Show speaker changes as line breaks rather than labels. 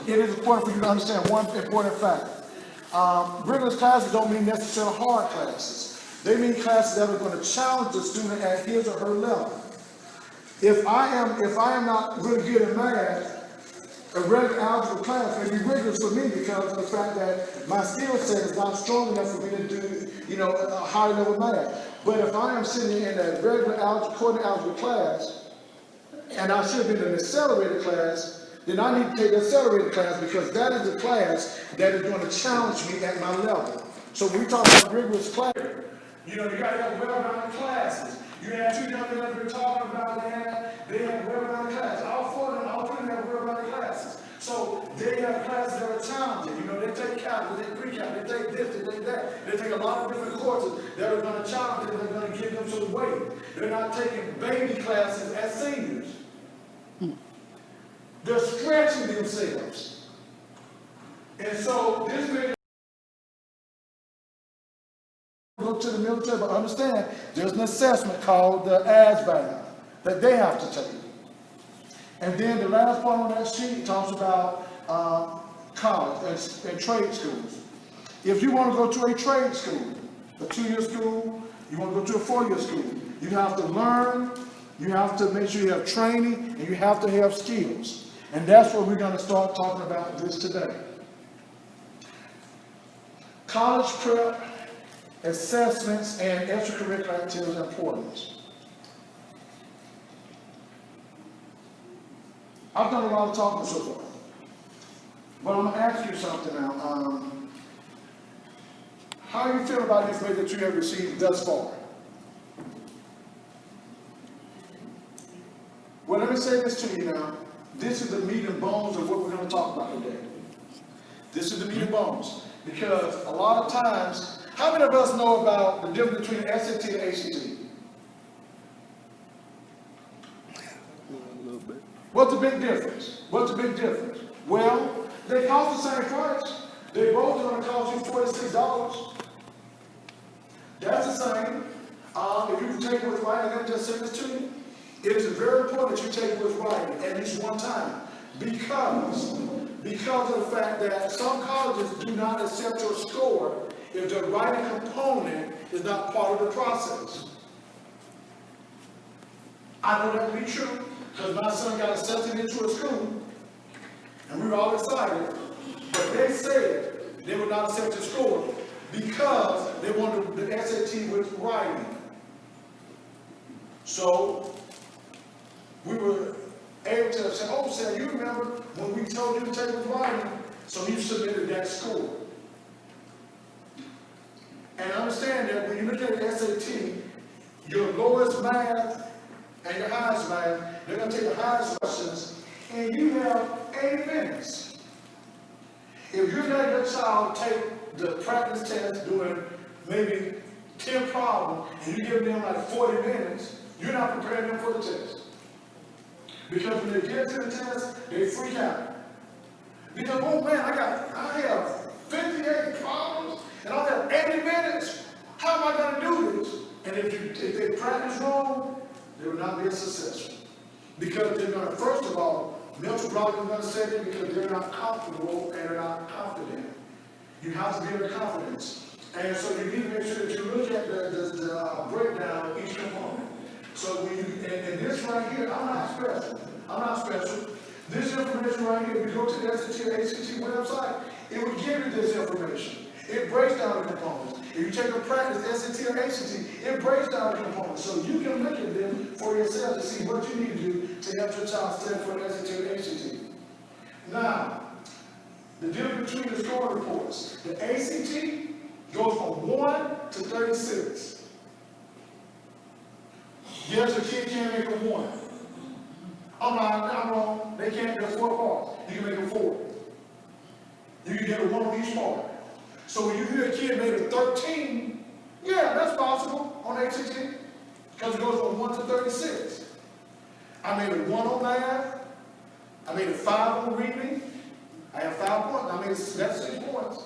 it is important for you to understand one important fact. Rigorous classes don't mean necessarily hard classes. They mean classes that are going to challenge the student at his or her level. If I am not really good at math, a regular algebra class may be rigorous for me because of the fact that my skill set is not strong enough for me to do, a high level math. But if I am sitting in a regular coordinate algebra class, and I should be in an accelerated class, then I need to take the accelerated class because that is the class that is going to challenge me at my level. So when we talk about rigorous class, you got to have well-rounded classes. You have two young men we're talking about, they have well-rounded classes. All four of them, all three of them have well-rounded classes. So they have classes that are challenging. They take calculus, they take pre-calculus, they take this, they take that. They take a lot of different courses that are going to challenge them, they're going to give them some weight. They're not taking baby classes as seniors. They're stretching themselves. And so this may look to the military, but understand there's an assessment called the ASVAB that they have to take. And then the last part on that sheet talks about college and trade schools. If you want to go to a trade school, a 2-year school, you want to go to a 4-year school, you have to learn, you have to make sure you have training, and you have to have skills. And that's what we're going to start talking about this today. College prep, assessments, and extracurricular activities are important. I've done a lot of talking so far, but I'm going to ask you something now. How do you feel about the information that you have received thus far? Well, let me say this to you now. This is the meat and bones of what we're going to talk about today. This is the meat and bones. Because a lot of times, how many of us know about the difference between SAT and ACT? What's the big difference? What's the big difference? Well, they cost the same price. They both are going to cost you $46. That's the same. If you take it with writing, I'm just saying this to you. It is very important that you take it with writing at least one time. Because of the fact that some colleges do not accept your score if the writing component is not part of the process. I know that to be true because my son got accepted into a school and we were all excited, but they said they would not accept the score because they wanted the SAT with writing. So we were able to say, oh, Sam, you remember when we told you to take it with writing, so you submitted that score. And understand that when you look at the SAT, your lowest math and your highest math, they're going to take the highest questions, and you have 80 minutes. If you let your child take the practice test doing maybe 10 problems, and you give them like 40 minutes, you're not preparing them for the test. Because when they get to the test, they freak out. Because, oh man, I have 58 problems, and I have 80 minutes. How am I going to do this? And if they practice wrong, they will not be as successful. Because they're going to, first of all, mental block is going to set in because they're not comfortable and they're not confident. You have to build the confidence. And so you need to make sure that you look at the breakdown of each component. So when and this right here, I'm not special. This information right here, if you go to the SAT or ACT website, it will give you this information. It breaks down the components. If you take a practice SAT or ACT, it breaks down the components. So you can look at them for yourself to see what you need to do to help your child study for an SAT or ACT. Now, the difference between the scoring reports. The ACT goes from 1 to 36. Yes, a kid can't make a 1. I'm wrong. They can't get 4 parts. You can make a 4. You can get a 1 on each part. So when you hear a kid made a 13, yeah, that's possible on ACT because it goes from 1 to 36. I made a 1 on math. I made a 5 on reading. I have 5 points. That's 6 points.